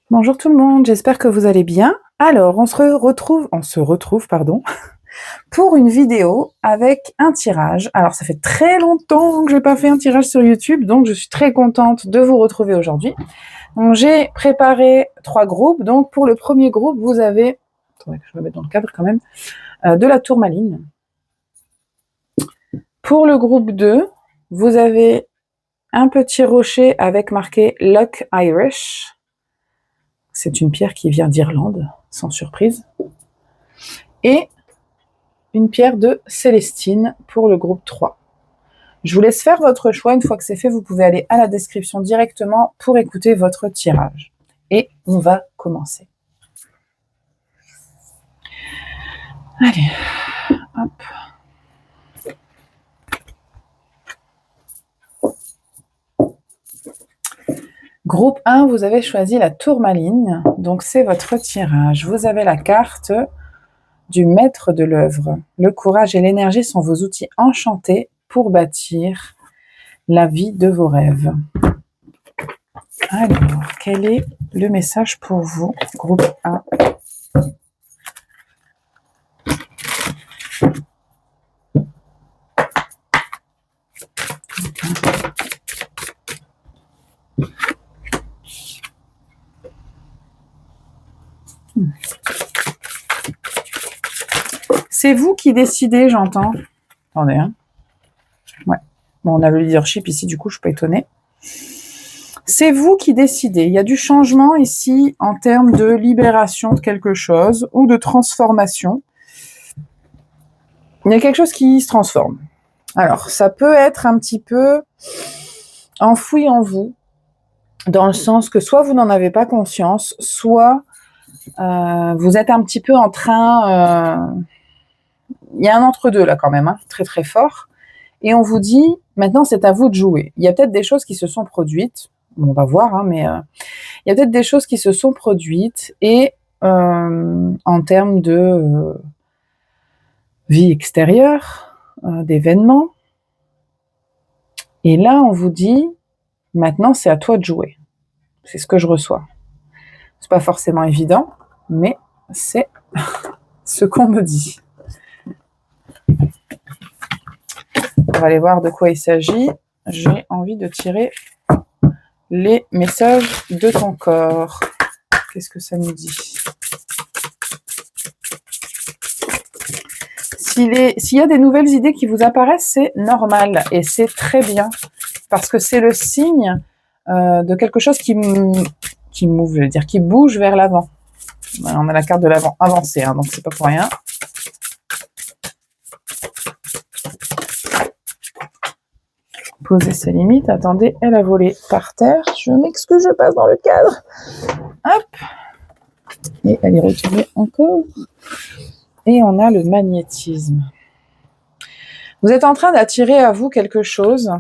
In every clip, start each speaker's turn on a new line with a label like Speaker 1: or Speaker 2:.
Speaker 1: Bonjour tout le monde, j'espère que vous allez bien. Alors, on se retrouve, pardon, pour une vidéo avec un tirage. Alors, ça fait très longtemps que je n'ai pas fait un tirage sur YouTube, donc je suis très contente de vous retrouver aujourd'hui. Donc, j'ai préparé 3 groupes. Donc, pour le premier groupe, vous avez, attendez que je me mette dans le cadre quand même, de la tourmaline. Pour le groupe 2, vous avez un petit rocher avec marqué Luck Irish. C'est une pierre qui vient d'Irlande, sans surprise. Et une pierre de Célestine pour le groupe 3. Je vous laisse faire votre choix. Une fois que c'est fait, vous pouvez aller à la description directement pour écouter votre tirage. Et on va commencer. Allez, hop. Groupe 1, vous avez choisi la tourmaline. Donc, c'est votre tirage. Vous avez la carte du maître de l'œuvre. Le courage et l'énergie sont vos outils enchantés pour bâtir la vie de vos rêves. Alors, quel est le message pour vous, groupe 1? C'est vous qui décidez, j'entends. Attendez, hein. Ouais. Bon, on a le leadership ici, du coup, je suis pas étonnée. C'est vous qui décidez. Il y a du changement ici en termes de libération de quelque chose ou de transformation. Il y a quelque chose qui se transforme. Alors, ça peut être un petit peu enfoui en vous, dans le sens que soit vous n'en avez pas conscience, soit vous êtes un petit peu en train... il y a un entre-deux là quand même, hein, très très fort. Et on vous dit, maintenant c'est à vous de jouer. Il y a peut-être des choses qui se sont produites, on va voir, hein, mais il y a peut-être des choses qui se sont produites et en termes de vie extérieure, d'événements. Et là, on vous dit, maintenant c'est à toi de jouer. C'est ce que je reçois. C'est pas forcément évident, mais c'est ce qu'on me dit. On va aller voir de quoi il s'agit. J'ai envie de tirer les messages de ton corps. Qu'est-ce que ça nous dit? S'il y a des nouvelles idées qui vous apparaissent, c'est normal et c'est très bien parce que c'est le signe de quelque chose qui move, je veux dire, qui bouge vers l'avant. Voilà, on a la carte de l'avant avancée, hein, donc c'est pas pour rien. Poser ses limites. Attendez, elle a volé par terre. Je m'excuse, je passe dans le cadre. Hop. Et elle est retournée encore. Et on a le magnétisme. Vous êtes en train d'attirer à vous quelque chose.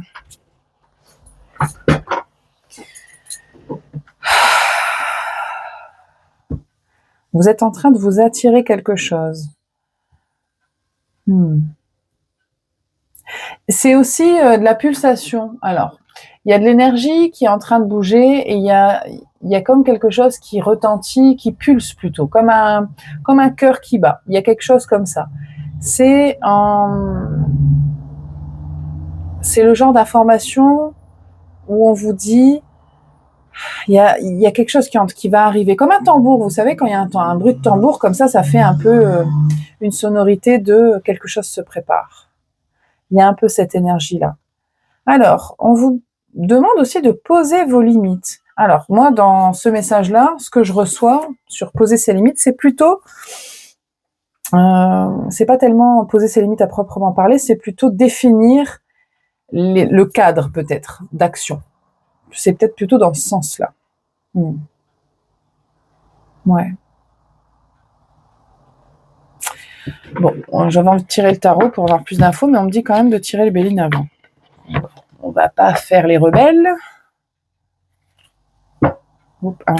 Speaker 1: Vous êtes en train de vous attirer quelque chose. C'est aussi de la pulsation. Alors, il y a de l'énergie qui est en train de bouger et il y a comme quelque chose qui retentit, qui pulse plutôt, comme un cœur qui bat. Il y a quelque chose comme ça. C'est le genre d'information où on vous dit il y a quelque chose qui va arriver, comme un tambour. Vous savez, quand il y a un bruit de tambour comme ça fait un peu une sonorité de quelque chose se prépare. Il y a un peu cette énergie-là. Alors, on vous demande aussi de poser vos limites. Alors, moi, dans ce message-là, ce que je reçois sur poser ses limites, c'est plutôt... c'est pas tellement poser ses limites à proprement parler, c'est plutôt définir le cadre, peut-être, d'action. C'est peut-être plutôt dans ce sens-là. Ouais. Bon, j'avais envie de tirer le tarot pour avoir plus d'infos, mais on me dit quand même de tirer le Béline avant. On va pas faire les rebelles. Oups, ah.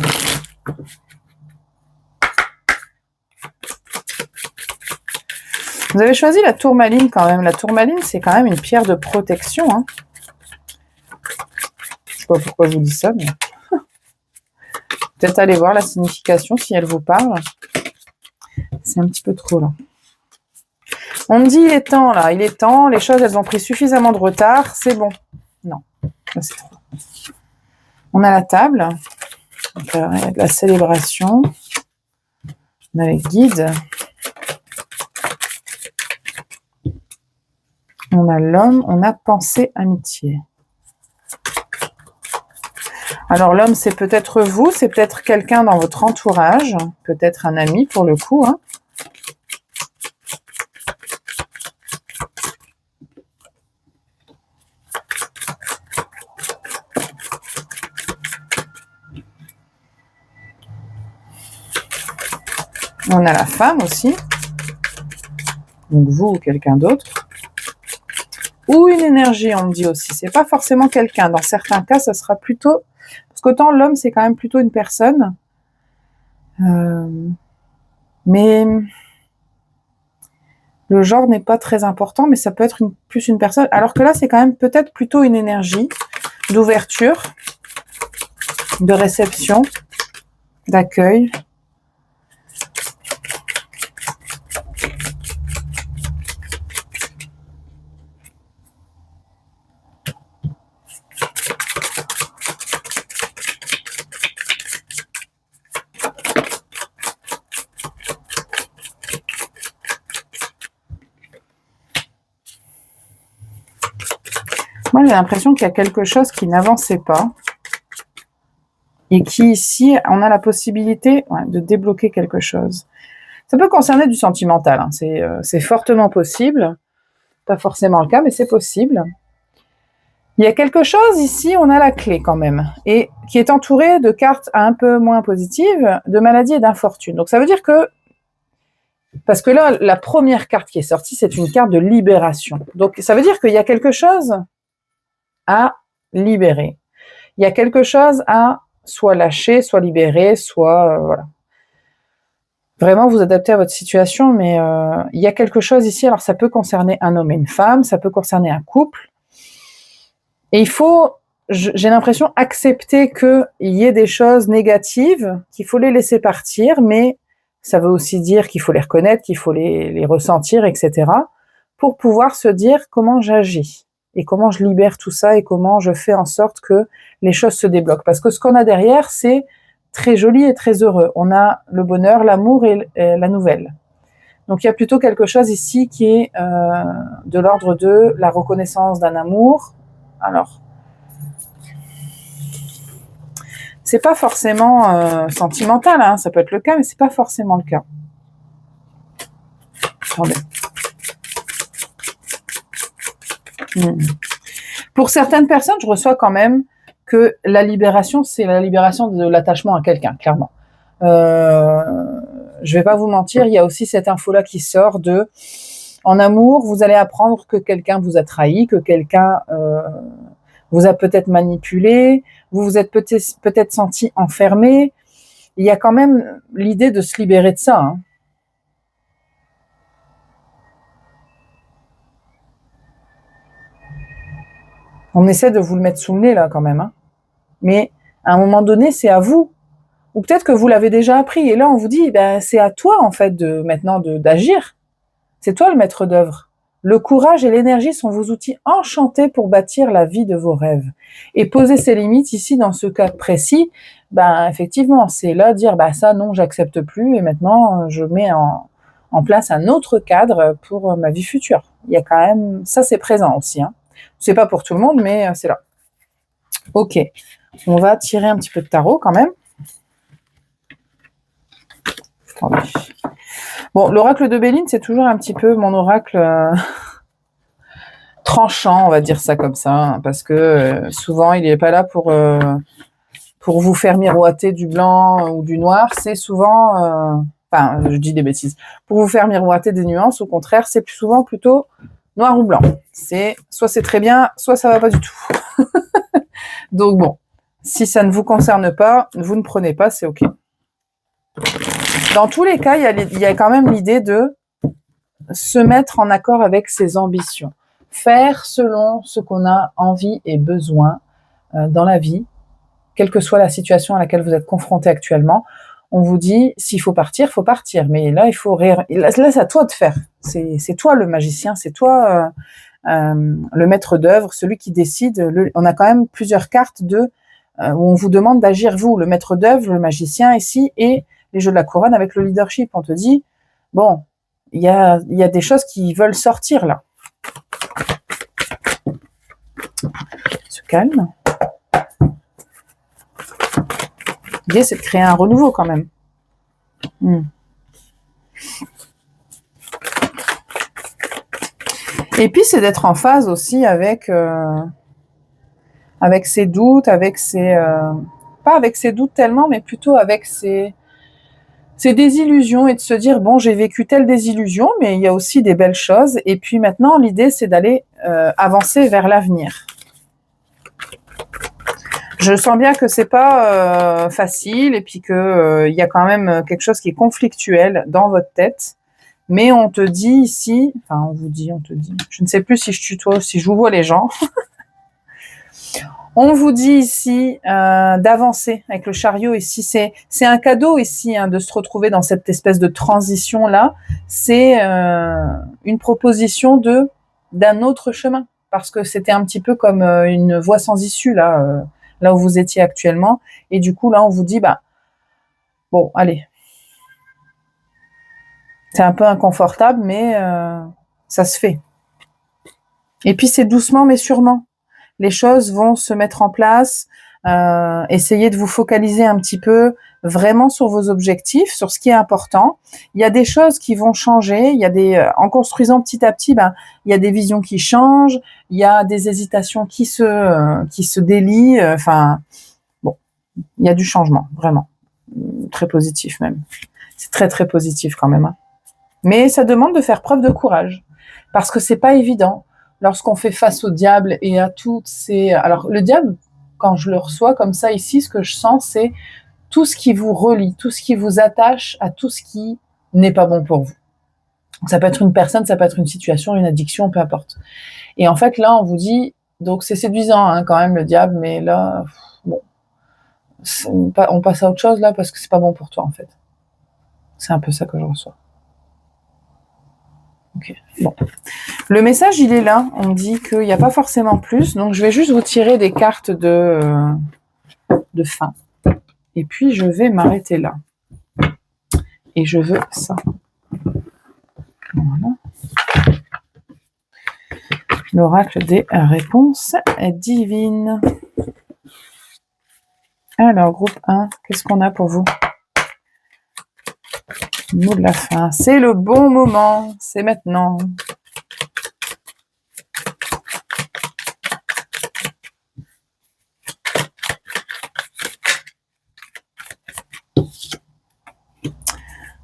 Speaker 1: Vous avez choisi la tourmaline quand même. La tourmaline, c'est quand même une pierre de protection. Hein. Je sais pas pourquoi je vous dis ça, mais... Peut-être aller voir la signification si elle vous parle. C'est un petit peu trop là. On me dit il est temps là, il est temps, les choses elles ont pris suffisamment de retard, c'est bon. Non, là c'est trop. On a la table, donc, la célébration, on a les guides, on a l'homme, on a pensée, amitié. Alors l'homme c'est peut-être vous, c'est peut-être quelqu'un dans votre entourage, peut-être un ami pour le coup, hein. On a la femme aussi, donc vous ou quelqu'un d'autre. Ou une énergie, on me dit aussi. C'est pas forcément quelqu'un. Dans certains cas, ça sera plutôt... Parce qu'autant l'homme, c'est quand même plutôt une personne. Mais le genre n'est pas très important, mais ça peut être plus une personne. Alors que là, c'est quand même peut-être plutôt une énergie d'ouverture, de réception, d'accueil. Moi, j'ai l'impression qu'il y a quelque chose qui n'avançait pas et qui, ici, on a la possibilité de débloquer quelque chose. Ça peut concerner du sentimental, hein. C'est fortement possible. Pas forcément le cas, mais c'est possible. Il y a quelque chose ici, on a la clé quand même, et qui est entourée de cartes un peu moins positives, de maladies et d'infortune. Donc ça veut dire que, parce que là, la première carte qui est sortie, c'est une carte de libération. Donc ça veut dire qu'il y a quelque chose à libérer. Il y a quelque chose à soit lâcher, soit libérer, soit voilà. Vraiment vous adapter à votre situation, mais il y a quelque chose ici. Alors ça peut concerner un homme et une femme, ça peut concerner un couple. Et il faut, j'ai l'impression, accepter qu'il y ait des choses négatives, qu'il faut les laisser partir, mais ça veut aussi dire qu'il faut les reconnaître, qu'il faut les ressentir, etc., pour pouvoir se dire comment j'agis et comment je libère tout ça et comment je fais en sorte que les choses se débloquent. Parce que ce qu'on a derrière, c'est très joli et très heureux. On a le bonheur, l'amour et la nouvelle. Donc il y a plutôt quelque chose ici qui est de l'ordre de la reconnaissance d'un amour. Alors, c'est pas forcément sentimental, hein, ça peut être le cas, mais c'est pas forcément le cas. Attendez. Pour certaines personnes, je reçois quand même que la libération, c'est la libération de l'attachement à quelqu'un, clairement. Je vais pas vous mentir, il y a aussi cette info-là qui sort de... En amour, vous allez apprendre que quelqu'un vous a trahi, que quelqu'un vous a peut-être manipulé, vous vous êtes peut-être senti enfermé. Il y a quand même l'idée de se libérer de ça, hein. On essaie de vous le mettre sous le nez, là, quand même, hein. Mais à un moment donné, c'est à vous. Ou peut-être que vous l'avez déjà appris. Et là, on vous dit, ben, c'est à toi, en fait, maintenant d'agir. C'est toi le maître d'œuvre. Le courage et l'énergie sont vos outils enchantés pour bâtir la vie de vos rêves. Et poser ses limites ici, dans ce cas précis, ben, effectivement, c'est là dire, ben, ça, non, j'accepte plus. Et maintenant, je mets en place un autre cadre pour ma vie future. Il y a quand même, ça, c'est présent aussi, hein. C'est pas pour tout le monde, mais c'est là. Ok, on va tirer un petit peu de tarot quand même. Attendez. Bon, l'oracle de Béline, c'est toujours un petit peu mon oracle tranchant, on va dire ça comme ça, hein, parce que souvent, il n'est pas là pour vous faire miroiter du blanc ou du noir. C'est souvent, enfin, je dis des bêtises, pour vous faire miroiter des nuances. Au contraire, c'est plus souvent plutôt noir ou blanc. C'est soit c'est très bien, soit ça va pas du tout. Donc bon, si ça ne vous concerne pas, vous ne prenez pas, c'est ok. Dans tous les cas, il y a quand même l'idée de se mettre en accord avec ses ambitions. Faire selon ce qu'on a envie et besoin dans la vie. quelle que soit la situation à laquelle vous êtes confronté actuellement, on vous dit, s'il faut partir, faut partir. Mais là, là, c'est à toi de faire. C'est toi le magicien, c'est toi le maître d'œuvre, celui qui décide. On a quand même plusieurs cartes où on vous demande d'agir, vous, le maître d'œuvre, le magicien ici, et les jeux de la couronne avec le leadership. On te dit, bon, il y a des choses qui veulent sortir là. Se calme. L'idée, c'est de créer un renouveau quand même. Et puis, c'est d'être en phase aussi avec ses doutes, pas avec ses doutes tellement, mais plutôt avec ses désillusions et de se dire, bon, j'ai vécu telle désillusion, mais il y a aussi des belles choses. Et puis maintenant, l'idée, c'est d'aller avancer vers l'avenir. Je sens bien que c'est pas facile et puis que y a quand même quelque chose qui est conflictuel dans votre tête. Mais on te dit ici, enfin on te dit, je ne sais plus si je tutoie ou si je vous vois les gens. On vous dit ici d'avancer avec le chariot. Ici, c'est un cadeau ici de se retrouver dans cette espèce de transition là. C'est une proposition d'un autre chemin parce que c'était un petit peu comme une voie sans issue là où vous étiez actuellement. Et du coup là, on vous dit bon, allez. C'est un peu inconfortable, mais ça se fait. Et puis c'est doucement mais sûrement. Les choses vont se mettre en place. Essayez de vous focaliser un petit peu vraiment sur vos objectifs, sur ce qui est important. Il y a des choses qui vont changer. Il y a en construisant petit à petit, il y a des visions qui changent. Il y a des hésitations qui se délient. Bon, il y a du changement, vraiment. Très positif même. C'est très très positif quand même. Mais ça demande de faire preuve de courage, parce que c'est pas évident lorsqu'on fait face au diable et à toutes ces... Alors le diable, quand je le reçois comme ça ici, ce que je sens, c'est tout ce qui vous relie, tout ce qui vous attache à tout ce qui n'est pas bon pour vous. Ça peut être une personne, ça peut être une situation, une addiction, peu importe. Et en fait, là, on vous dit, donc c'est séduisant quand même le diable, mais là, bon, on passe à autre chose là parce que c'est pas bon pour toi en fait. C'est un peu ça que je reçois. Ok, bon. Le message, il est là. On me dit qu'il n'y a pas forcément plus. Donc, je vais juste vous tirer des cartes de fin. Et puis, je vais m'arrêter là. Et je veux ça. Voilà. L'oracle des réponses divines. Alors, groupe 1, qu'est-ce qu'on a pour vous? Mot de la fin. C'est le bon moment. C'est maintenant.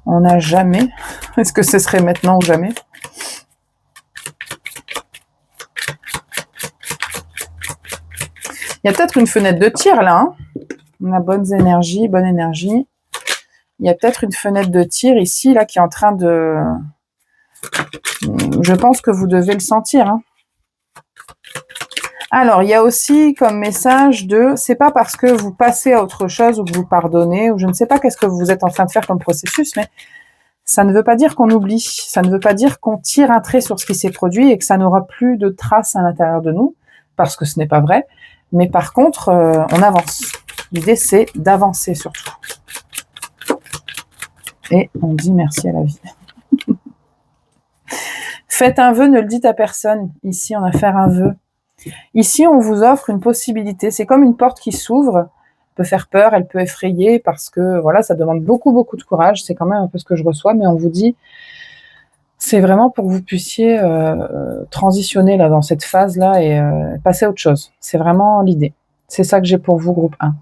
Speaker 1: On n'a jamais. Est-ce que ce serait maintenant ou jamais? Il y a peut-être une fenêtre de tir là. On a bonne énergie. Il y a peut-être une fenêtre de tir ici là qui est en train de... Je pense que vous devez le sentir. Alors, il y a aussi comme message c'est pas parce que vous passez à autre chose ou que vous pardonnez, ou je ne sais pas qu'est-ce que vous êtes en train de faire comme processus, mais ça ne veut pas dire qu'on oublie, ça ne veut pas dire qu'on tire un trait sur ce qui s'est produit et que ça n'aura plus de traces à l'intérieur de nous, parce que ce n'est pas vrai, mais par contre, on avance. L'idée, c'est d'avancer surtout. Et on dit merci à la vie. Faites un vœu, ne le dites à personne. Ici, on va faire un vœu. Ici, on vous offre une possibilité. C'est comme une porte qui s'ouvre. Elle peut faire peur, elle peut effrayer parce que voilà, ça demande beaucoup, beaucoup de courage. C'est quand même un peu ce que je reçois, mais on vous dit, c'est vraiment pour que vous puissiez transitionner là dans cette phase-là et passer à autre chose. C'est vraiment l'idée. C'est ça que j'ai pour vous, groupe 1.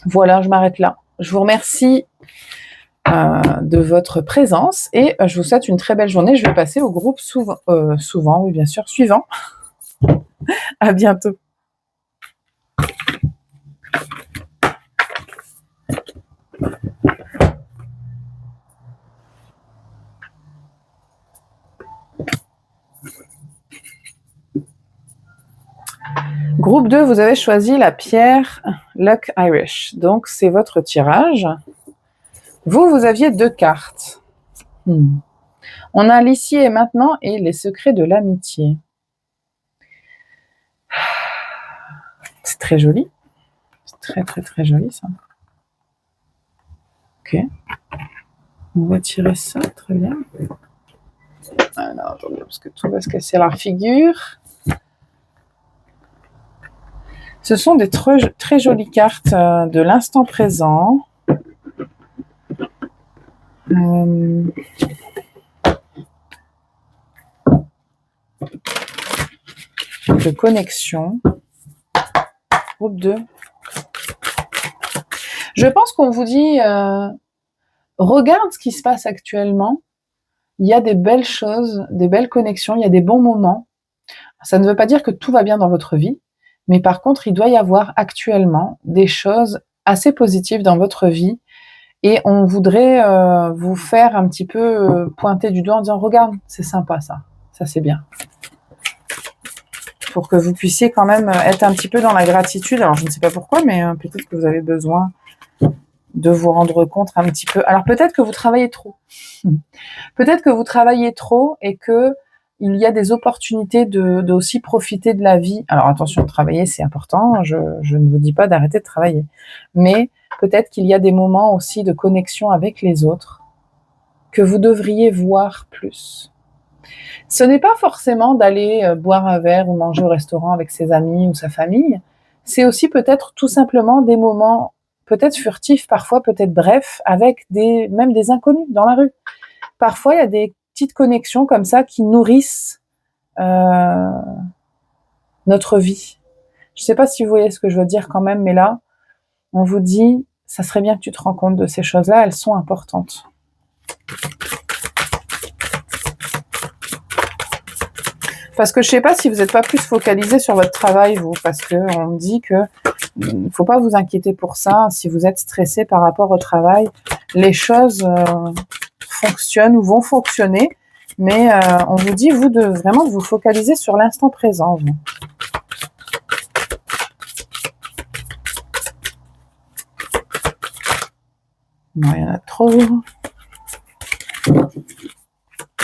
Speaker 1: Voilà, je m'arrête là. Je vous remercie de votre présence et je vous souhaite une très belle journée. Je vais passer au groupe oui bien sûr, suivant. À bientôt. Groupe Groupe 2, vous avez choisi la pierre Luck Irish. Donc, c'est votre tirage. Vous aviez 2 cartes. On a l'ici et maintenant et les secrets de l'amitié. C'est très joli. C'est très, très, très joli, ça. Ok. On va tirer ça, très bien. Alors, attendez, parce que tout va se casser la figure. Ce sont des très jolies cartes de l'instant présent. De connexion. Groupe 2. Je pense qu'on vous dit, regarde ce qui se passe actuellement. Il y a des belles choses, des belles connexions, il y a des bons moments. Ça ne veut pas dire que tout va bien dans votre vie, mais par contre, il doit y avoir actuellement des choses assez positives dans votre vie et on voudrait vous faire un petit peu pointer du doigt en disant « Regarde, c'est sympa ça c'est bien ». Pour que vous puissiez quand même être un petit peu dans la gratitude. Alors, je ne sais pas pourquoi, mais peut-être que vous avez besoin de vous rendre compte un petit peu. Alors, peut-être que vous travaillez trop. Peut-être que vous travaillez trop et que il y a des opportunités de aussi profiter de la vie. Alors, attention, travailler, c'est important. Je ne vous dis pas d'arrêter de travailler. Mais peut-être qu'il y a des moments aussi de connexion avec les autres que vous devriez voir plus. Ce n'est pas forcément d'aller boire un verre ou manger au restaurant avec ses amis ou sa famille. C'est aussi peut-être tout simplement des moments peut-être furtifs, parfois peut-être brefs, avec même des inconnus dans la rue. Parfois, il y a des petites connexions comme ça qui nourrissent notre vie. Je ne sais pas si vous voyez ce que je veux dire quand même, mais là, on vous dit, ça serait bien que tu te rends compte de ces choses-là, elles sont importantes. Parce que je ne sais pas si vous n'êtes pas plus focalisé sur votre travail, vous, parce qu'on me dit que il ne faut pas vous inquiéter pour ça. Si vous êtes stressé par rapport au travail, les choses fonctionnent ou vont fonctionner, mais on vous dit, vous, vraiment de vous focaliser sur l'instant présent. Vous. Non, il y en a trop.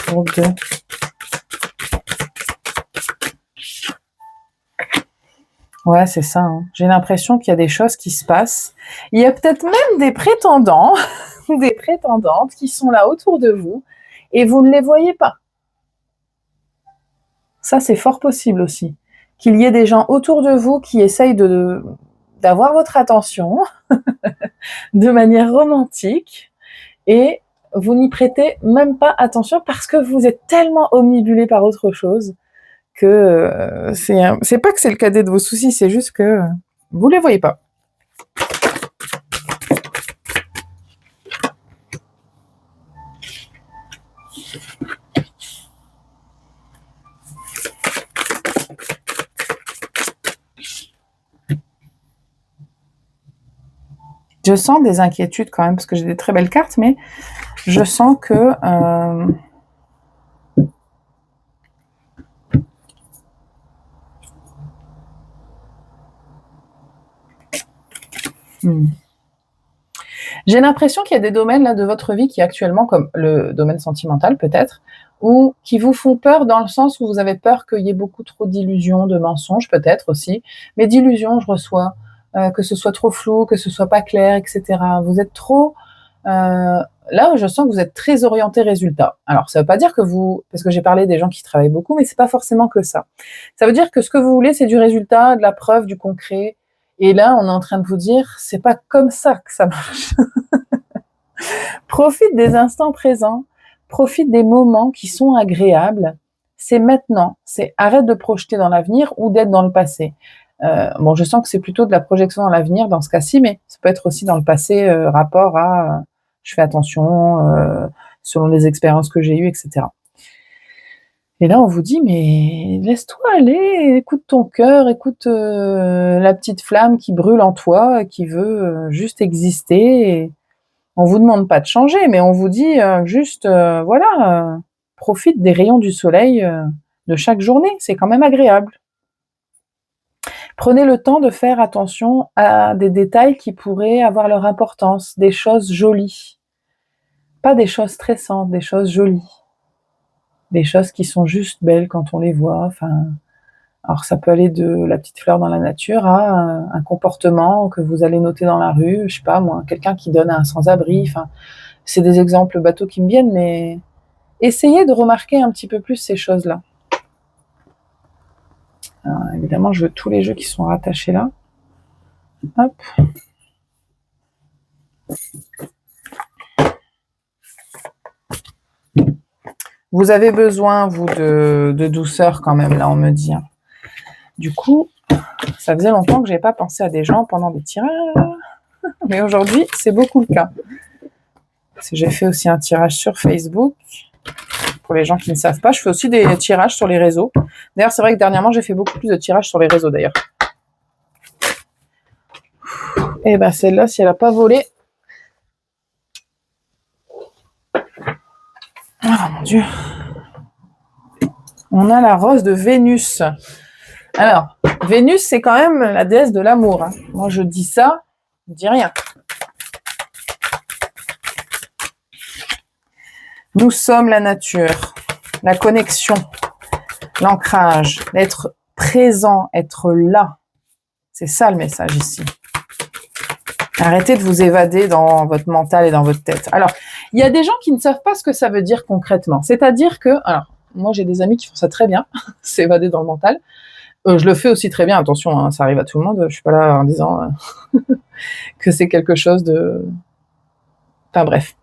Speaker 1: Groupe 2. Ouais, c'est ça. Hein. J'ai l'impression qu'il y a des choses qui se passent. Il y a peut-être même des prétendants ou des prétendantes qui sont là autour de vous et vous ne les voyez pas. Ça, c'est fort possible aussi. Qu'il y ait des gens autour de vous qui essayent d'avoir votre attention de manière romantique et vous n'y prêtez même pas attention parce que vous êtes tellement omnibulé par autre chose que c'est pas que c'est le cadet de vos soucis, c'est juste que vous les voyez pas. Je sens des inquiétudes quand même, parce que j'ai des très belles cartes, mais je sens que j'ai l'impression qu'il y a des domaines là de votre vie qui actuellement, comme le domaine sentimental peut-être, ou qui vous font peur dans le sens où vous avez peur qu'il y ait beaucoup trop d'illusions, de mensonges peut-être aussi, mais d'illusions je reçois, que ce soit trop flou, que ce soit pas clair, etc. Vous êtes trop... là où je sens que vous êtes très orienté résultat. Alors ça veut pas dire que vous... Parce que j'ai parlé des gens qui travaillent beaucoup, mais c'est pas forcément que ça. Ça veut dire que ce que vous voulez, c'est du résultat, de la preuve, du concret. Et là, on est en train de vous dire, c'est pas comme ça que ça marche. Profite des instants présents, profite des moments qui sont agréables. C'est maintenant. C'est arrête de projeter dans l'avenir ou d'être dans le passé. Bon, je sens que c'est plutôt de la projection dans l'avenir dans ce cas-ci, mais ça peut être aussi dans le passé, rapport à je fais attention selon les expériences que j'ai eues, etc. Et là, on vous dit, mais laisse-toi aller, écoute ton cœur, écoute la petite flamme qui brûle en toi, qui veut juste exister. Et on vous demande pas de changer, mais on vous dit juste, profite des rayons du soleil de chaque journée, c'est quand même agréable. Prenez le temps de faire attention à des détails qui pourraient avoir leur importance, des choses jolies. Pas des choses stressantes, des choses jolies. Des choses qui sont juste belles quand on les voit. Enfin, alors ça peut aller de la petite fleur dans la nature à un comportement que vous allez noter dans la rue, je sais pas moi, quelqu'un qui donne à un sans-abri. Enfin, c'est des exemples bateaux qui me viennent, mais essayez de remarquer un petit peu plus ces choses-là. Alors, évidemment, je veux tous les jeux qui sont rattachés là. Hop. Vous avez besoin, vous, de douceur quand même, là, on me dit. Du coup, ça faisait longtemps que je n'avais pas pensé à des gens pendant des tirages. Mais aujourd'hui, c'est beaucoup le cas. Parce que j'ai fait aussi un tirage sur Facebook. Pour les gens qui ne savent pas, je fais aussi des tirages sur les réseaux. D'ailleurs, c'est vrai que dernièrement, j'ai fait beaucoup plus de tirages sur les réseaux, d'ailleurs. Et ben celle-là, si elle n'a pas volé... Oh mon Dieu. On a la rose de Vénus. Alors, Vénus, c'est quand même la déesse de l'amour. Hein. Moi, je dis ça, je dis rien. Nous sommes la nature, la connexion, l'ancrage, être présent, être là. C'est ça le message ici. Arrêtez de vous évader dans votre mental et dans votre tête. Alors, il y a des gens qui ne savent pas ce que ça veut dire concrètement. C'est-à-dire que, alors, moi j'ai des amis qui font ça très bien, s'évader dans le mental. Je le fais aussi très bien, attention, hein, ça arrive à tout le monde. Je suis pas là en disant que c'est quelque chose de... Enfin bref.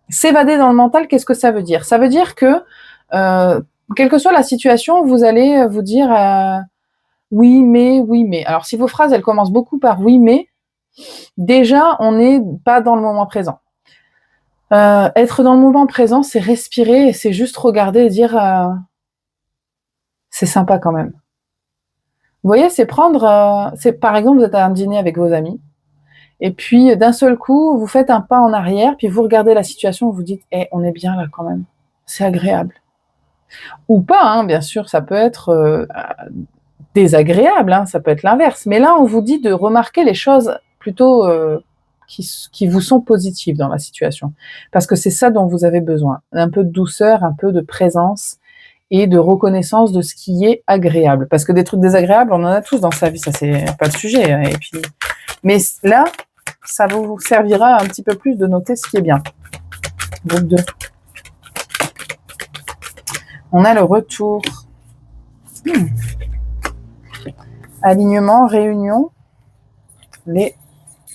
Speaker 1: S'évader dans le mental, qu'est-ce que ça veut dire? Ça veut dire que, quelle que soit la situation, vous allez vous dire oui, mais. Alors, si vos phrases, elles commencent beaucoup par oui, mais, déjà, on n'est pas dans le moment présent. Être dans le moment présent, c'est respirer et c'est juste regarder et dire c'est sympa quand même. Vous voyez, c'est prendre... c'est, par exemple, vous êtes à un dîner avec vos amis et puis, d'un seul coup, vous faites un pas en arrière puis vous regardez la situation et vous dites on est bien là quand même. C'est agréable. Ou pas, hein, bien sûr, ça peut être... désagréable, hein, ça peut être l'inverse. Mais là, on vous dit de remarquer les choses plutôt qui vous sont positives dans la situation. Parce que c'est ça dont vous avez besoin. Un peu de douceur, un peu de présence et de reconnaissance de ce qui est agréable. Parce que des trucs désagréables, on en a tous dans sa vie, ça c'est pas le sujet. Et puis... Mais là, ça vous servira un petit peu plus de noter ce qui est bien. Groupe 2. On a le retour. Alignement, réunion, les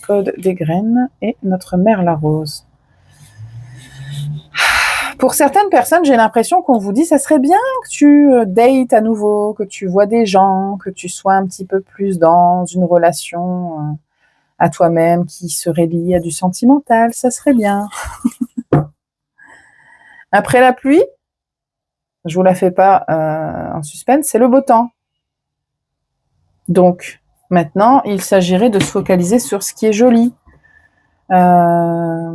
Speaker 1: codes des graines et notre mère la rose. Pour certaines personnes, j'ai l'impression qu'on vous dit ça serait bien que tu dates à nouveau, que tu vois des gens, que tu sois un petit peu plus dans une relation à toi-même qui serait liée à du sentimental, ça serait bien. Après la pluie, je vous la fais pas en suspense, c'est le beau temps. Donc, maintenant, il s'agirait de se focaliser sur ce qui est joli. Alors,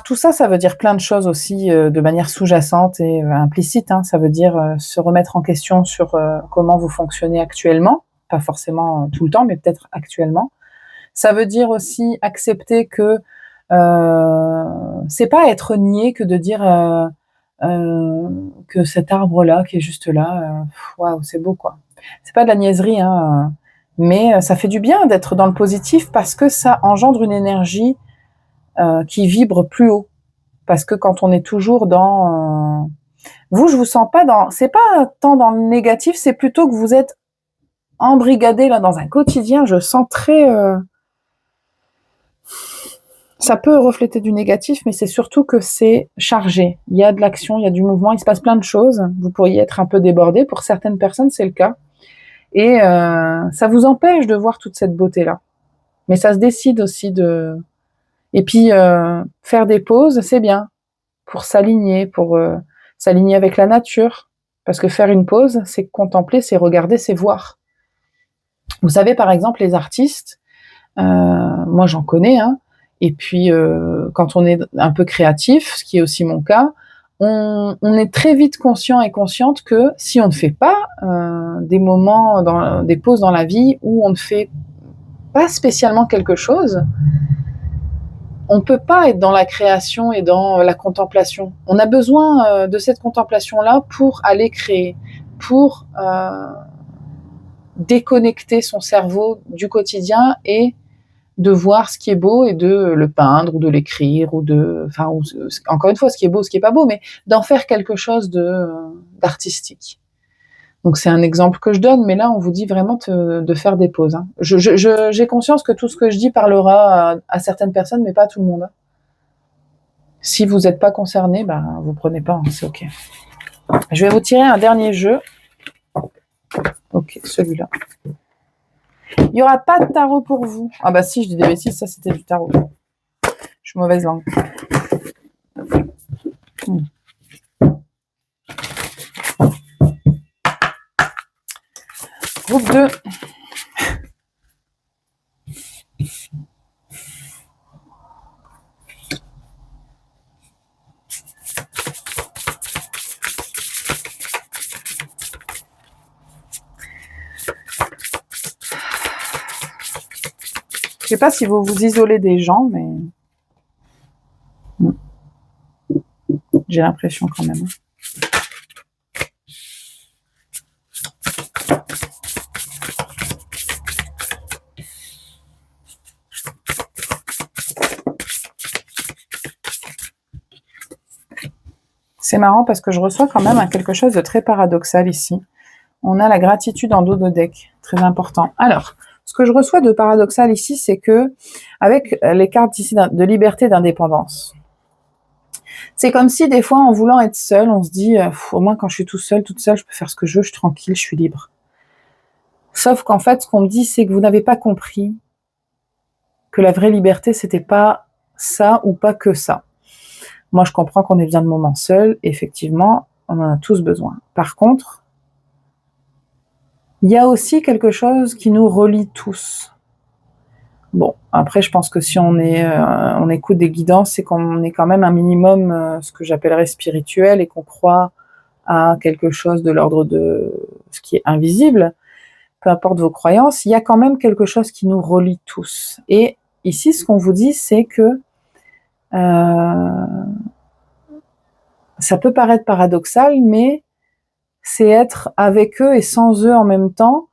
Speaker 1: tout ça, ça veut dire plein de choses aussi de manière sous-jacente et implicite. Hein. Ça veut dire se remettre en question sur comment vous fonctionnez actuellement. Pas forcément tout le temps, mais peut-être actuellement. Ça veut dire aussi accepter que c'est pas être niais que de dire que cet arbre-là qui est juste là, waouh, c'est beau quoi. C'est pas de la niaiserie, hein, mais ça fait du bien d'être dans le positif parce que ça engendre une énergie qui vibre plus haut. Parce que quand on est toujours dans... vous, je vous sens pas dans... c'est pas tant dans le négatif, c'est plutôt que vous êtes embrigadé là dans un quotidien, je sens très... ça peut refléter du négatif, mais c'est surtout que c'est chargé. Il y a de l'action, il y a du mouvement, il se passe plein de choses. Vous pourriez être un peu débordé. Pour certaines personnes, c'est le cas. Et ça vous empêche de voir toute cette beauté-là. Mais ça se décide aussi de... Et puis, faire des pauses, c'est bien. Pour s'aligner, pour s'aligner avec la nature. Parce que faire une pause, c'est contempler, c'est regarder, c'est voir. Vous savez, par exemple, les artistes, moi j'en connais, hein, et puis quand on est un peu créatif, ce qui est aussi mon cas, on est très vite conscient et consciente que si on ne fait pas des moments, des pauses dans la vie où on ne fait pas spécialement quelque chose, on ne peut pas être dans la création et dans la contemplation. On a besoin de cette contemplation-là pour aller créer, pour déconnecter son cerveau du quotidien et de voir ce qui est beau et de le peindre ou de l'écrire ou encore une fois, ce qui est beau, ce qui est pas beau, mais d'en faire quelque chose d'artistique. Donc c'est un exemple que je donne, mais là on vous dit vraiment de faire des pauses. Hein. J'ai conscience que tout ce que je dis parlera à certaines personnes, mais pas à tout le monde. Hein. Si vous n'êtes pas concerné, vous prenez pas, hein, c'est ok. Je vais vous tirer un dernier jeu. Ok, celui-là. Il n'y aura pas de tarot pour vous. Ah bah si, je dis des bêtises, ça c'était du tarot. Je suis mauvaise langue. Groupe 2. Je sais pas si vous vous isolez des gens, mais j'ai l'impression quand même. C'est marrant parce que je reçois quand même quelque chose de très paradoxal ici. On a la gratitude en dos de deck, très important. Alors, ce que je reçois de paradoxal ici, c'est que avec les cartes ici de liberté, d'indépendance, c'est comme si des fois, en voulant être seul, on se dit, au moins quand je suis tout seul, toute seule, je peux faire ce que je veux, je suis tranquille, je suis libre. Sauf qu'en fait, ce qu'on me dit, c'est que vous n'avez pas compris que la vraie liberté, c'était pas ça ou pas que ça. Moi, je comprends qu'on ait besoin de moments seuls. Effectivement, on en a tous besoin. Par contre, il y a aussi quelque chose qui nous relie tous. Bon, après, je pense que si on écoute des guidances, c'est qu'on est quand même un minimum ce que j'appellerais spirituel et qu'on croit à quelque chose de l'ordre de ce qui est invisible. Peu importe vos croyances, il y a quand même quelque chose qui nous relie tous. Et ici, ce qu'on vous dit, c'est que ça peut paraître paradoxal, mais c'est être avec eux et sans eux en même temps.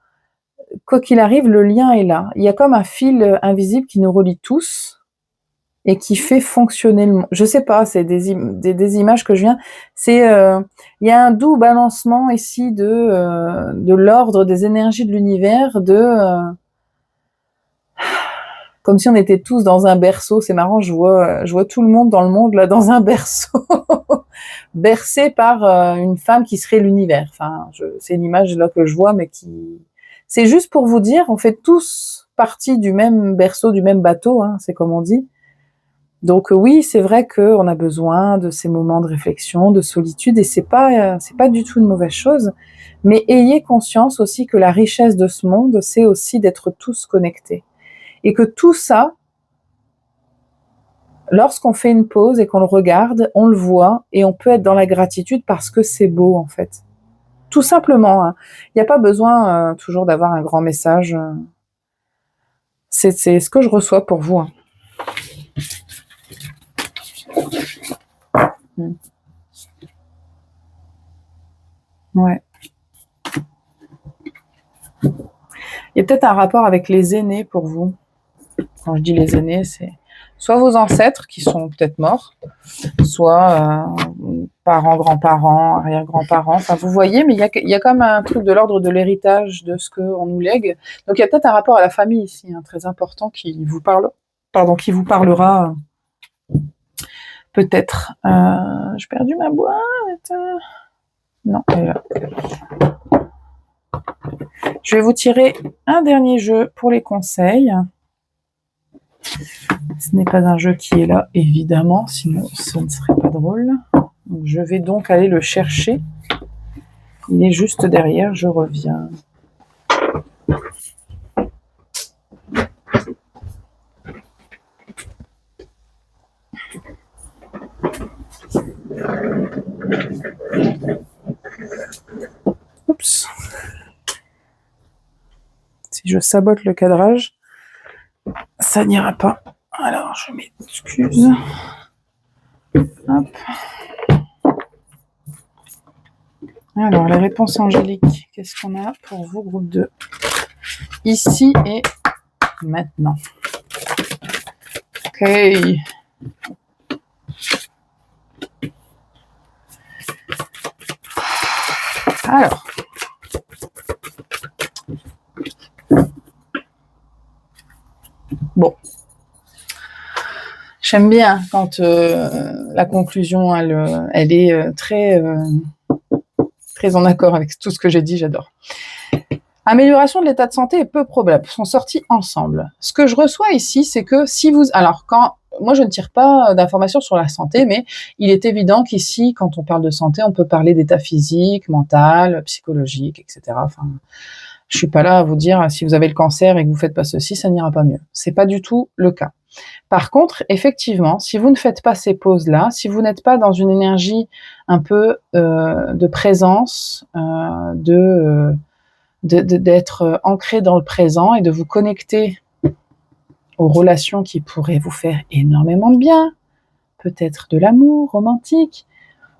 Speaker 1: Quoi qu'il arrive, le lien est là. Il y a comme un fil invisible qui nous relie tous et qui fait fonctionner le monde. Je sais pas, c'est des images que je viens. C'est il y a un doux balancement ici de l'ordre des énergies de l'univers, comme si on était tous dans un berceau. C'est marrant, je vois tout le monde dans le monde là dans un berceau, bercé par une femme qui serait l'univers. Enfin, c'est l'image là que je vois, mais c'est juste pour vous dire, on fait tous partie du même berceau, du même bateau, hein, c'est comme on dit. Donc oui, c'est vrai qu'on a besoin de ces moments de réflexion, de solitude, et c'est pas du tout une mauvaise chose. Mais ayez conscience aussi que la richesse de ce monde, c'est aussi d'être tous connectés. Et que tout ça, lorsqu'on fait une pause et qu'on le regarde, on le voit et on peut être dans la gratitude parce que c'est beau en fait. Tout simplement. Hein. Il n'y a pas besoin toujours d'avoir un grand message. C'est ce que je reçois pour vous. Hein. Ouais. Il y a peut-être un rapport avec les aînés pour vous. Quand je dis les aînés, c'est soit vos ancêtres qui sont peut-être morts, soit parents, grands-parents, arrière-grands-parents. Enfin, vous voyez, mais il y a comme un truc de l'ordre de l'héritage de ce qu'on nous lègue. Donc, il y a peut-être un rapport à la famille ici, hein, très important, qui vous parlera peut-être. J'ai perdu ma boîte. Non, elle est là. Je vais vous tirer un dernier jeu pour les conseils. Ce n'est pas un jeu qui est là, évidemment, sinon ce ne serait pas drôle. Donc, je vais donc aller le chercher. Il est juste derrière, je reviens. Si je sabote le cadrage, ça n'ira pas. Alors, je m'excuse. Hop. Alors, les réponses angéliques, qu'est-ce qu'on a pour vous, groupe 2? Ici et maintenant. Ok. Alors. Bon. J'aime bien quand la conclusion, elle est très en accord avec tout ce que j'ai dit, j'adore. Amélioration de l'état de santé et peu probable sont sortis ensemble. Ce que je reçois ici, c'est que si vous... Alors, moi, je ne tire pas d'informations sur la santé, mais il est évident qu'ici, quand on parle de santé, on peut parler d'état physique, mental, psychologique, etc. Enfin, je suis pas là à vous dire, si vous avez le cancer et que vous faites pas ceci, ça n'ira pas mieux. C'est pas du tout le cas. Par contre, effectivement, si vous ne faites pas ces pauses-là, si vous n'êtes pas dans une énergie un peu de présence, d'être ancré dans le présent et de vous connecter aux relations qui pourraient vous faire énormément de bien, peut-être de l'amour romantique.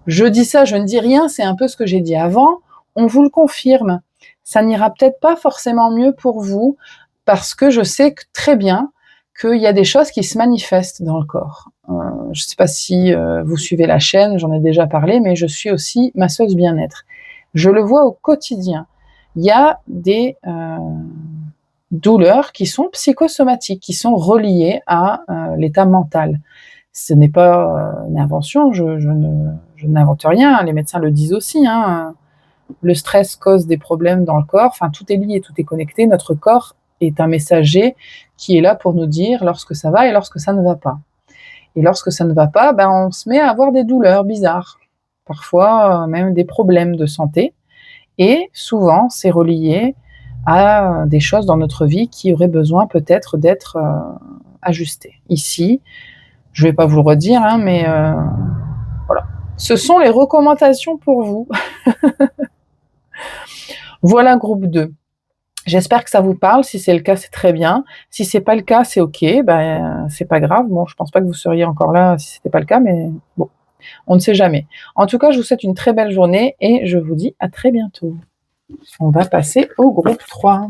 Speaker 1: Je dis ça, je ne dis rien, c'est un peu ce que j'ai dit avant, on vous le confirme. Ça n'ira peut-être pas forcément mieux pour vous, parce que je sais que, très bien qu'il y a des choses qui se manifestent dans le corps. Je ne sais pas si vous suivez la chaîne, j'en ai déjà parlé, mais je suis aussi masseuse bien-être. Je le vois au quotidien. Il y a des douleurs qui sont psychosomatiques, qui sont reliées à l'état mental. Ce n'est pas une invention, je n'invente rien, les médecins le disent aussi. Le stress cause des problèmes dans le corps, enfin tout est lié, tout est connecté, notre corps est un messager qui est là pour nous dire lorsque ça va et lorsque ça ne va pas. Et lorsque ça ne va pas, on se met à avoir des douleurs bizarres, parfois même des problèmes de santé. Et souvent, c'est relié à des choses dans notre vie qui auraient besoin peut-être d'être ajustées. Ici, je ne vais pas vous le redire, mais voilà. Ce sont les recommandations pour vous. Voilà, groupe 2. J'espère que ça vous parle. Si c'est le cas, c'est très bien. Si c'est pas le cas, c'est ok. C'est pas grave. Bon, je pense pas que vous seriez encore là si c'était pas le cas, mais bon, on ne sait jamais. En tout cas, je vous souhaite une très belle journée et je vous dis à très bientôt. On va passer au groupe 3.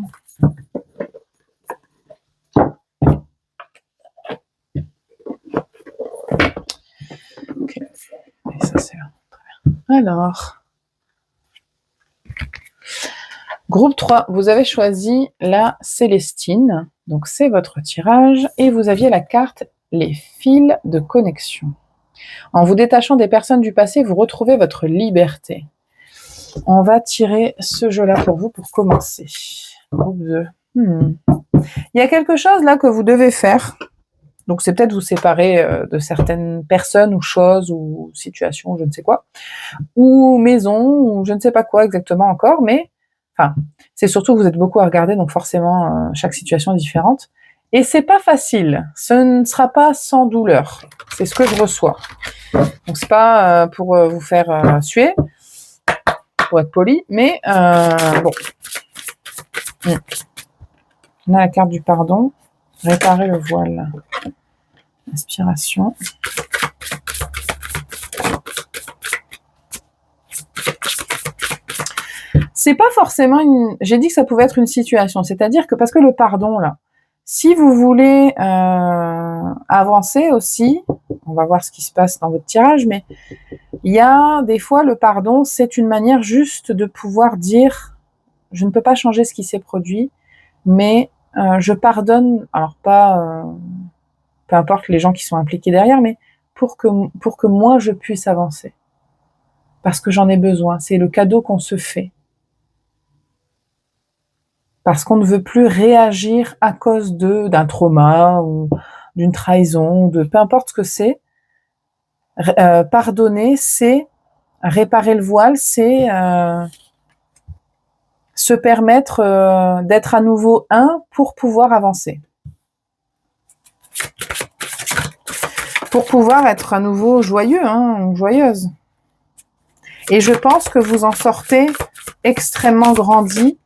Speaker 1: Ok. Et ça, c'est là. Très bien. Alors, groupe 3, vous avez choisi la Célestine. Donc, c'est votre tirage. Et vous aviez la carte les fils de connexion. En vous détachant des personnes du passé, vous retrouvez votre liberté. On va tirer ce jeu-là pour vous pour commencer. Groupe 2. Il y a quelque chose là que vous devez faire. Donc, c'est peut-être vous séparer de certaines personnes ou choses ou situations, je ne sais quoi, ou maison, ou je ne sais pas quoi exactement encore, mais enfin, c'est surtout que vous êtes beaucoup à regarder, donc forcément, chaque situation est différente. Et c'est pas facile. Ce ne sera pas sans douleur. C'est ce que je reçois. Donc, c'est pas pour vous faire suer, pour être poli, mais bon. On a la carte du pardon. Réparer le voile. Inspiration. C'est pas forcément une... J'ai dit que ça pouvait être une situation. C'est-à-dire que parce que le pardon, là, si vous voulez avancer aussi, on va voir ce qui se passe dans votre tirage, mais il y a des fois, le pardon, c'est une manière juste de pouvoir dire « Je ne peux pas changer ce qui s'est produit, mais je pardonne, alors pas... peu importe les gens qui sont impliqués derrière, mais pour que moi, je puisse avancer. Parce que j'en ai besoin. C'est le cadeau qu'on se fait. Parce qu'on ne veut plus réagir à cause d'un trauma ou d'une trahison, de peu importe ce que c'est. Pardonner, c'est réparer le voile, c'est se permettre d'être à nouveau un pour pouvoir avancer. Pour pouvoir être à nouveau joyeux, ou joyeuse. Et je pense que vous en sortez extrêmement grandi.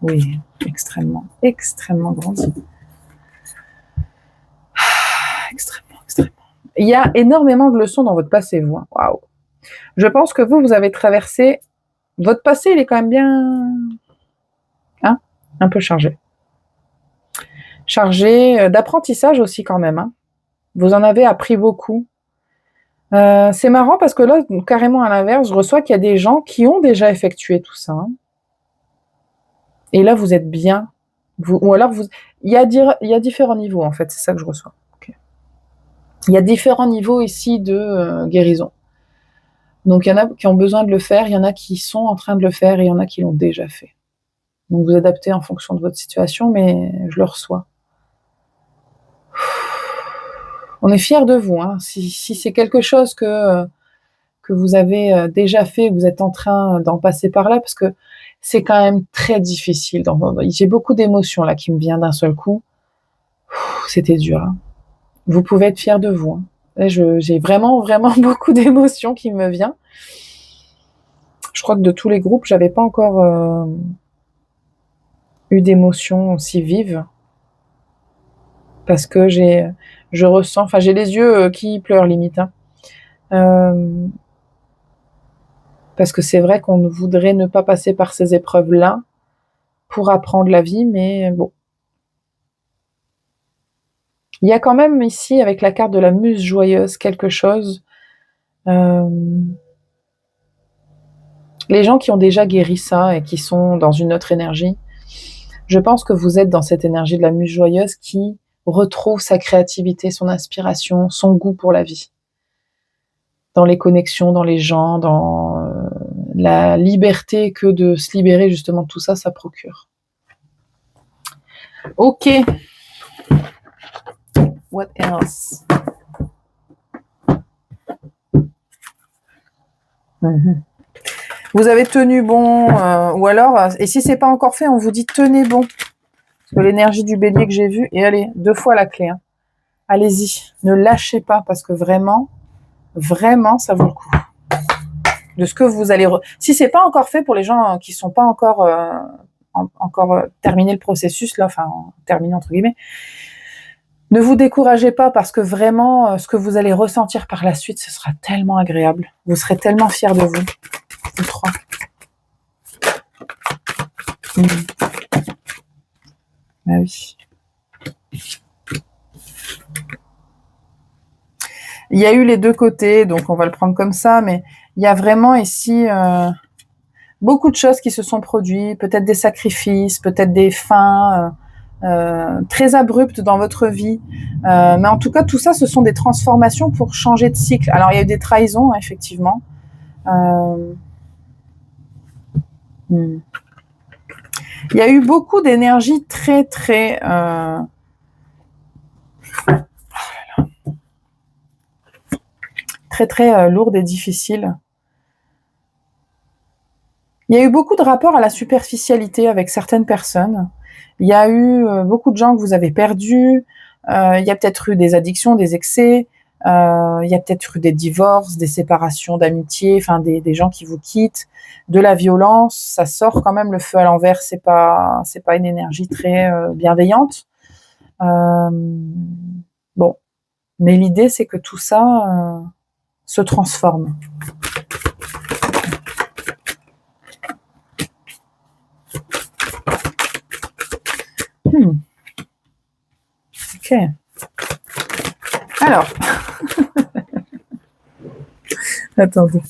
Speaker 1: Oui, extrêmement, extrêmement grandi. Extrêmement, extrêmement. Il y a énormément de leçons dans votre passé, vous. Waouh. Je pense que vous avez traversé... Votre passé, il est quand même bien... Hein, un peu chargé. Chargé d'apprentissage aussi quand même. Hein. Vous en avez appris beaucoup. C'est marrant parce que là, carrément à l'inverse, je reçois qu'il y a des gens qui ont déjà effectué tout ça. Hein. Et là, vous êtes bien. Ou alors, il y a différents niveaux, en fait. C'est ça que je reçois. Okay. Il y a différents niveaux ici de guérison. Donc, il y en a qui ont besoin de le faire, il y en a qui sont en train de le faire et il y en a qui l'ont déjà fait. Donc, vous adaptez en fonction de votre situation, mais je le reçois. On est fiers de vous. Hein. Si c'est quelque chose que vous avez déjà fait, vous êtes en train d'en passer par là, parce que c'est quand même très difficile. J'ai beaucoup d'émotions là qui me viennent d'un seul coup. C'était dur. Hein. Vous pouvez être fiers de vous. Hein. J'ai vraiment, vraiment beaucoup d'émotions qui me viennent. Je crois que de tous les groupes, j'avais pas encore eu d'émotions aussi vives. Parce que je ressens, enfin j'ai les yeux qui pleurent limite. Hein. Parce que c'est vrai qu'on voudrait ne pas passer par ces épreuves-là pour apprendre la vie, mais bon. Il y a quand même ici, avec la carte de la muse joyeuse, quelque chose. Les gens qui ont déjà guéri ça et qui sont dans une autre énergie, je pense que vous êtes dans cette énergie de la muse joyeuse qui retrouve sa créativité, son inspiration, son goût pour la vie. Dans les connexions, dans les gens, dans la liberté que de se libérer justement de tout ça, ça procure. Ok. What else? Vous avez tenu bon, ou alors, et si c'est pas encore fait, on vous dit tenez bon. Parce que l'énergie du bélier que j'ai vue, et allez, 2 fois la clé. Hein. Allez-y, ne lâchez pas, parce que vraiment, vraiment, ça vaut le coup. De ce que vous allez... Si c'est pas encore fait pour les gens qui sont pas encore terminé le processus, là, enfin, terminé entre guillemets, ne vous découragez pas parce que vraiment, ce que vous allez ressentir par la suite, ce sera tellement agréable. Vous serez tellement fiers de vous. Je crois. Ah oui. Il y a eu les deux côtés, donc on va le prendre comme ça, mais il y a vraiment ici beaucoup de choses qui se sont produites, peut-être des sacrifices, peut-être des fins très abruptes dans votre vie. Mais en tout cas, tout ça, ce sont des transformations pour changer de cycle. Alors, il y a eu des trahisons, hein, effectivement. Il y a eu beaucoup d'énergie très, très... très, très lourde et difficile. Il y a eu beaucoup de rapports à la superficialité avec certaines personnes. Il y a eu beaucoup de gens que vous avez perdus. Il y a peut-être eu des addictions, des excès. Il y a peut-être eu des divorces, des séparations d'amitié, enfin des gens qui vous quittent, de la violence. Ça sort quand même le feu à l'envers. C'est pas une énergie très bienveillante. Bon, mais l'idée c'est que tout ça se transforme. Ok. Alors, attendez.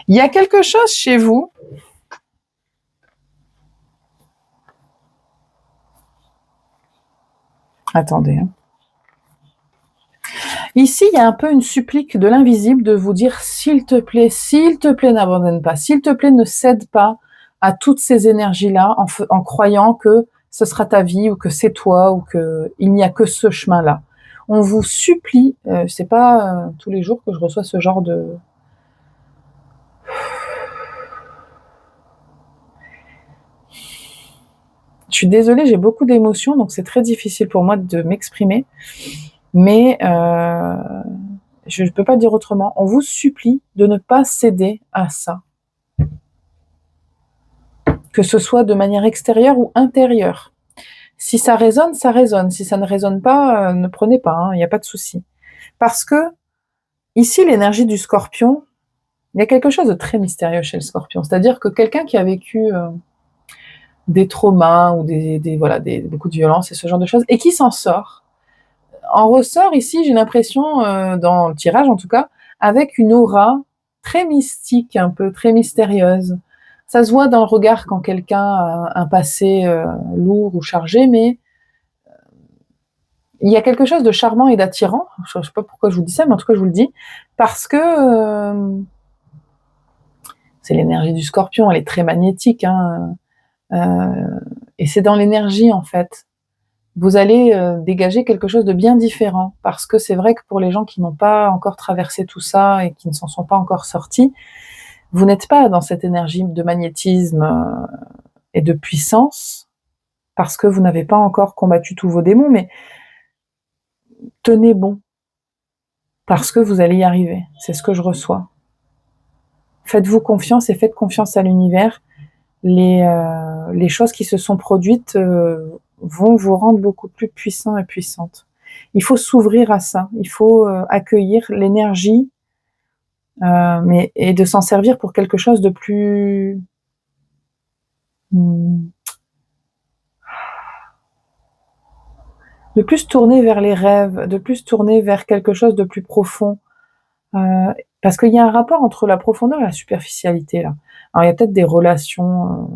Speaker 1: Il y a quelque chose chez vous. Attendez. Hein. Ici, il y a un peu une supplique de l'invisible de vous dire s'il te plaît, n'abandonne pas. S'il te plaît, ne cède pas à toutes ces énergies-là en croyant que ce sera ta vie ou que c'est toi ou qu'il n'y a que ce chemin-là. On vous supplie, c'est pas tous les jours que je reçois ce genre de... Je suis désolée, j'ai beaucoup d'émotions, donc c'est très difficile pour moi de m'exprimer. Mais je ne peux pas dire autrement. On vous supplie de ne pas céder à ça. que ce soit de manière extérieure ou intérieure. Si ça résonne, ça résonne. Si ça ne résonne pas, ne prenez pas, hein, il n'y a pas de souci. Parce que, ici, l'énergie du Scorpion, il y a quelque chose de très mystérieux chez le Scorpion. C'est-à-dire que quelqu'un qui a vécu des traumas ou beaucoup de violence et ce genre de choses, et qui s'en sort, en ressort ici, j'ai l'impression, dans le tirage en tout cas, avec une aura très mystique, un peu très mystérieuse. Ça se voit dans le regard quand quelqu'un a un passé lourd ou chargé, mais il y a quelque chose de charmant et d'attirant. Je ne sais pas pourquoi je vous dis ça, mais en tout cas je vous le dis, parce que c'est l'énergie du Scorpion, elle est très magnétique, hein, et c'est dans l'énergie en fait. Vous allez dégager quelque chose de bien différent, parce que c'est vrai que pour les gens qui n'ont pas encore traversé tout ça et qui ne s'en sont pas encore sortis, vous n'êtes pas dans cette énergie de magnétisme et de puissance, parce que vous n'avez pas encore combattu tous vos démons, mais tenez bon, parce que vous allez y arriver, c'est ce que je reçois. Faites-vous confiance et faites confiance à l'univers. Les choses qui se sont produites vont vous rendre beaucoup plus puissant et puissante. Il faut s'ouvrir à ça, il faut accueillir l'énergie, et de s'en servir pour quelque chose de plus... de plus tourné vers les rêves, de plus tourné vers quelque chose de plus profond. Parce qu'il y a un rapport entre la profondeur et la superficialité, là. Alors, il y a peut-être des relations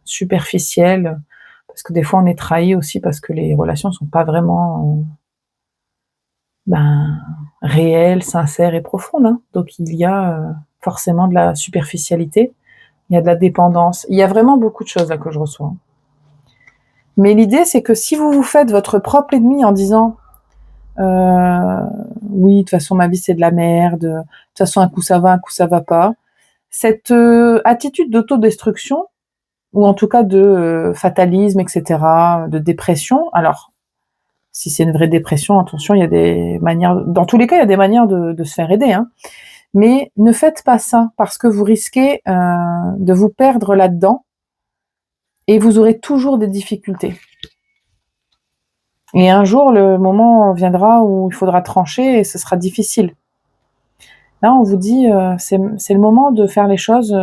Speaker 1: superficielles, parce que des fois, on est trahi aussi parce que les relations sont pas vraiment réelles, sincères et profondes, hein. Donc, il y a forcément de la superficialité, il y a de la dépendance. Il y a vraiment beaucoup de choses là que je reçois. Mais l'idée, c'est que si vous vous faites votre propre ennemi en disant oui, de toute façon, ma vie, c'est de la merde, de toute façon, un coup ça va pas, cette attitude d'autodestruction, ou en tout cas de fatalisme, etc., de dépression. Alors, si c'est une vraie dépression, attention, il y a des manières, dans tous les cas, il y a des manières de se faire aider, hein. Mais ne faites pas ça, parce que vous risquez de vous perdre là-dedans, et vous aurez toujours des difficultés. Et un jour, le moment viendra où il faudra trancher, et ce sera difficile. Là, on vous dit, c'est le moment de faire les choses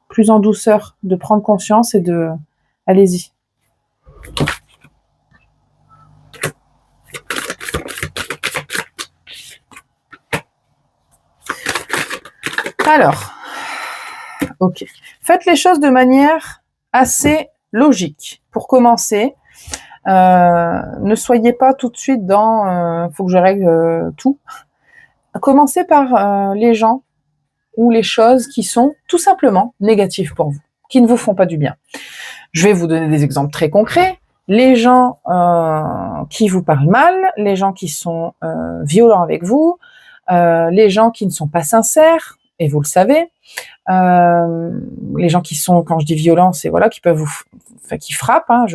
Speaker 1: plus en douceur, de prendre conscience et de... Allez-y. Alors, ok. Faites les choses de manière assez logique. Pour commencer, ne soyez pas tout de suite dans faut que je règle tout. Commencez par les gens ou les choses qui sont tout simplement négatives pour vous, qui ne vous font pas du bien. Je vais vous donner des exemples très concrets. Les gens qui vous parlent mal, les gens qui sont violents avec vous, les gens qui ne sont pas sincères, et vous le savez, les gens qui sont, quand je dis violents, c'est voilà, qui peuvent qui frappent, hein,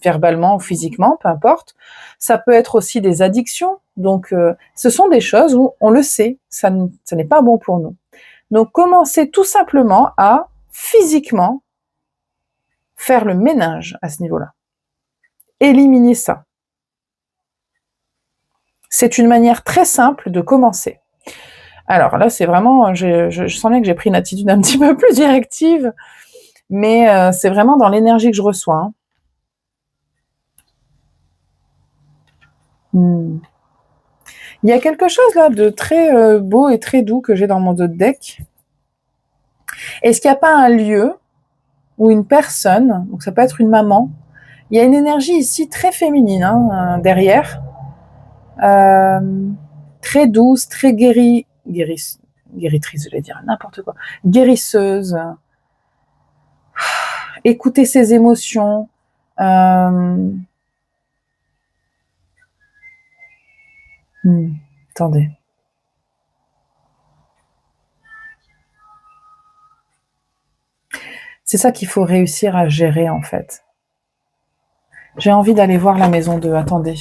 Speaker 1: verbalement ou physiquement, peu importe. Ça peut être aussi des addictions. Donc, ce sont des choses où on le sait, ça n'est pas bon pour nous. Donc, commencez tout simplement à physiquement faire le ménage à ce niveau-là. Éliminez ça. C'est une manière très simple de commencer. Alors là, c'est vraiment, je sens bien que j'ai pris une attitude un petit peu plus directive, mais c'est vraiment dans l'énergie que je reçois. Hein. Il y a quelque chose là de très beau et très doux que j'ai dans mon dos de deck. Est-ce qu'il n'y a pas un lieu ou une personne, donc ça peut être une maman, il y a une énergie ici très féminine hein, derrière, très douce, très guéritrice, je vais dire n'importe quoi, guérisseuse. Écoutez ses émotions. Attendez. C'est ça qu'il faut réussir à gérer en fait. J'ai envie d'aller voir la maison 2. Attendez.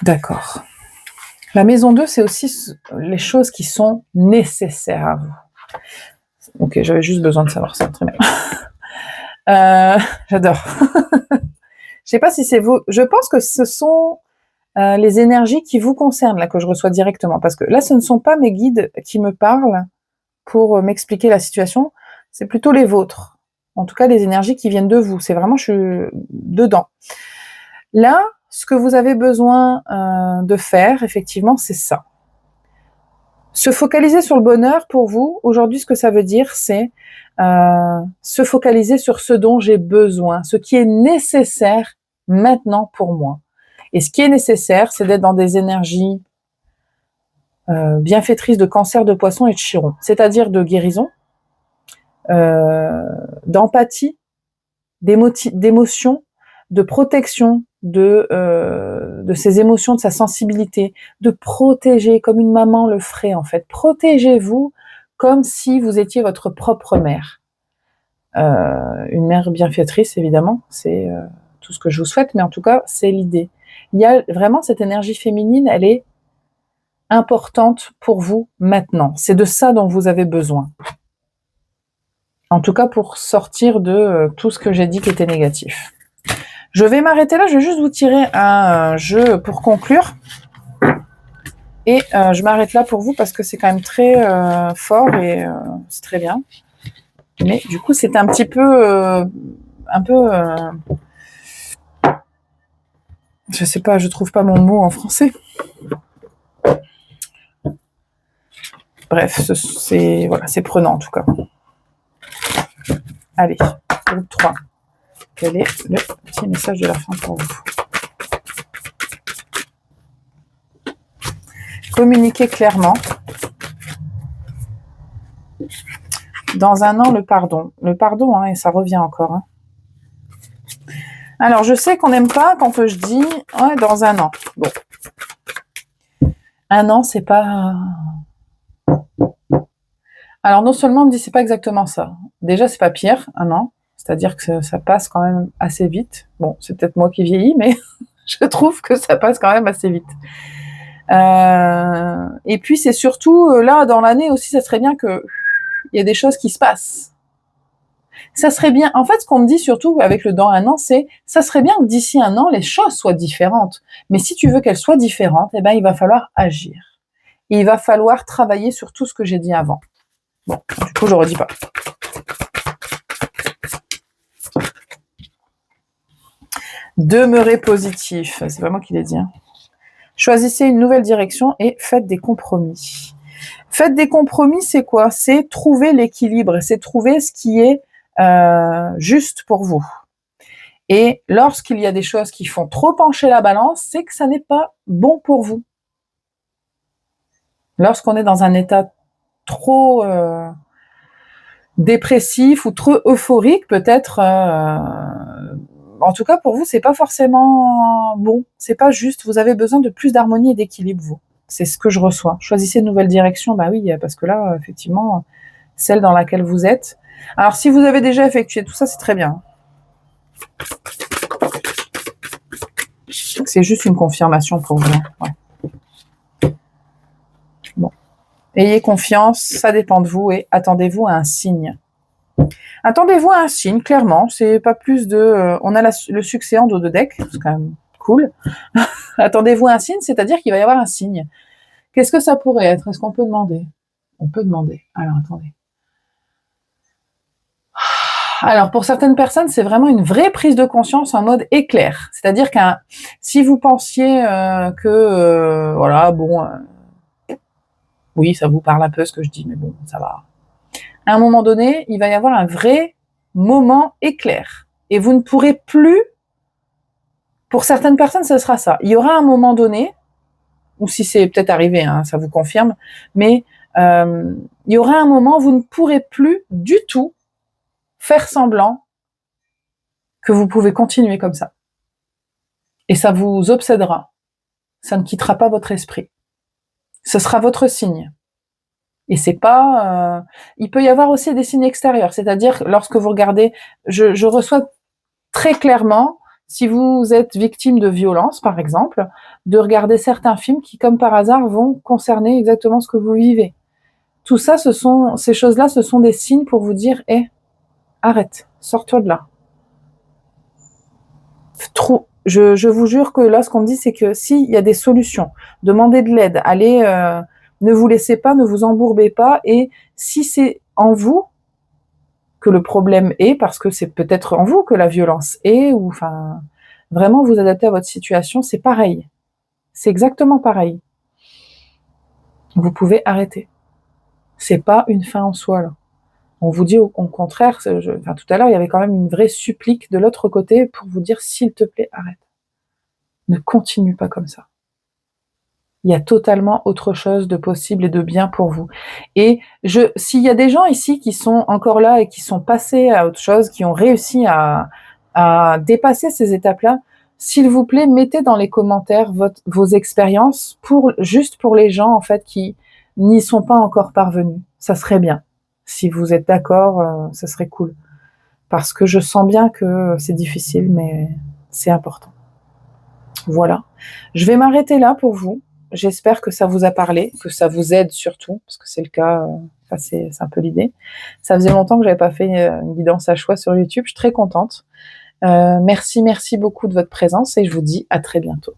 Speaker 1: D'accord. La maison 2, c'est aussi les choses qui sont nécessaires à vous. Ok, j'avais juste besoin de savoir ça, très bien. J'adore. Je sais pas si c'est vous. Je pense que ce sont les énergies qui vous concernent, là, que je reçois directement. Parce que là, ce ne sont pas mes guides qui me parlent pour m'expliquer la situation. C'est plutôt les vôtres. En tout cas, les énergies qui viennent de vous. C'est vraiment, je suis dedans. Là, ce que vous avez besoin de faire, effectivement, c'est ça. Se focaliser sur le bonheur, pour vous, aujourd'hui, ce que ça veut dire, c'est se focaliser sur ce dont j'ai besoin, ce qui est nécessaire maintenant pour moi. Et ce qui est nécessaire, c'est d'être dans des énergies bienfaitrices de Cancer, de Poisson et de Chiron, c'est-à-dire de guérison, d'empathie, d'émotion, de protection de ses émotions, de sa sensibilité, de protéger comme une maman le ferait en fait. Protégez-vous comme si vous étiez votre propre mère. Une mère bienfaitrice, évidemment, c'est tout ce que je vous souhaite, mais en tout cas, c'est l'idée. Il y a vraiment cette énergie féminine, elle est importante pour vous maintenant. C'est de ça dont vous avez besoin. En tout cas, pour sortir de tout ce que j'ai dit qui était négatif. Je vais m'arrêter là, je vais juste vous tirer un jeu pour conclure. Et je m'arrête là pour vous parce que c'est quand même très fort et c'est très bien. Mais du coup, c'est un petit peu... je sais pas, je trouve pas mon mot en français. Bref, c'est voilà, c'est prenant en tout cas. Allez, groupe 3. Quel est le petit message de la fin pour vous? Communiquez clairement. Dans un an, le pardon. Le pardon, hein, et ça revient encore. Hein. Alors, je sais qu'on n'aime pas quand je dis ouais, dans un an. Bon. Un an, c'est pas... Alors, non seulement on me dit c'est pas exactement ça. Déjà, c'est pas pire, un an. C'est-à-dire que ça passe quand même assez vite. Bon, c'est peut-être moi qui vieillis, mais je trouve que ça passe quand même assez vite. Et puis, c'est surtout, là, dans l'année aussi, ça serait bien que il y ait des choses qui se passent. Ça serait bien, en fait, ce qu'on me dit surtout avec le dans un an, c'est ça serait bien que d'ici un an, les choses soient différentes. Mais si tu veux qu'elles soient différentes, eh ben, il va falloir agir. Et il va falloir travailler sur tout ce que j'ai dit avant. Bon, du coup, je redis pas. Demeurez positif. C'est pas moi qui l'ai dit. Hein. Choisissez une nouvelle direction et faites des compromis. Faites des compromis, c'est quoi? C'est trouver l'équilibre, c'est trouver ce qui est juste pour vous. Et lorsqu'il y a des choses qui font trop pencher la balance, c'est que ça n'est pas bon pour vous. Lorsqu'on est dans un état trop dépressif ou trop euphorique, peut-être, en tout cas pour vous, c'est pas forcément bon, c'est pas juste. Vous avez besoin de plus d'harmonie et d'équilibre, vous. C'est ce que je reçois. Choisissez une nouvelle direction, bah oui, parce que là, effectivement, celle dans laquelle vous êtes. Alors, si vous avez déjà effectué tout ça, c'est très bien. C'est juste une confirmation pour vous. Ouais. Bon. Ayez confiance, ça dépend de vous et attendez-vous à un signe. Attendez-vous à un signe, clairement. C'est pas plus de... on a le succès en dos de deck, c'est quand même cool. Attendez-vous à un signe, c'est-à-dire qu'il va y avoir un signe. Qu'est-ce que ça pourrait être? Est-ce qu'on peut demander? On peut demander. Alors, attendez. Alors, pour certaines personnes, c'est vraiment une vraie prise de conscience en mode éclair. C'est-à-dire que si vous pensiez que, voilà, bon, oui, ça vous parle un peu ce que je dis, mais bon, ça va. À un moment donné, il va y avoir un vrai moment éclair. Et vous ne pourrez plus, pour certaines personnes, ce sera ça. Il y aura un moment donné, ou si c'est peut-être arrivé, hein, ça vous confirme, mais il y aura un moment où vous ne pourrez plus du tout faire semblant que vous pouvez continuer comme ça. Et ça vous obsédera. Ça ne quittera pas votre esprit. Ce sera votre signe. Et c'est pas... il peut y avoir aussi des signes extérieurs. C'est-à-dire, lorsque vous regardez... Je reçois très clairement Si vous êtes victime de violence, par exemple, de regarder certains films qui, comme par hasard, vont concerner exactement ce que vous vivez. Tout ça, ces choses-là, ce sont des signes pour vous dire, arrête, sors-toi de là. Je vous jure que là, ce qu'on me dit, c'est que s'il y a des solutions, demandez de l'aide, allez, ne vous laissez pas, ne vous embourbez pas, et si c'est en vous que le problème est, parce que c'est peut-être en vous que la violence est, ou enfin, vraiment vous adapter à votre situation, c'est pareil. C'est exactement pareil. Vous pouvez arrêter. C'est pas une fin en soi, là. On vous dit au contraire, tout à l'heure, il y avait quand même une vraie supplique de l'autre côté pour vous dire, s'il te plaît, arrête. Ne continue pas comme ça. Il y a totalement autre chose de possible et de bien pour vous. Et s'il y a des gens ici qui sont encore là et qui sont passés à autre chose, qui ont réussi à dépasser ces étapes-là, s'il vous plaît, mettez dans les commentaires vos expériences juste pour les gens, en fait, qui n'y sont pas encore parvenus. Ça serait bien. Si vous êtes d'accord, ça serait cool. Parce que je sens bien que c'est difficile, mais c'est important. Voilà. Je vais m'arrêter là pour vous. J'espère que ça vous a parlé, que ça vous aide surtout, parce que c'est le cas, c'est un peu l'idée. Ça faisait longtemps que j'avais pas fait une guidance à choix sur YouTube, je suis très contente. Merci beaucoup de votre présence et je vous dis à très bientôt.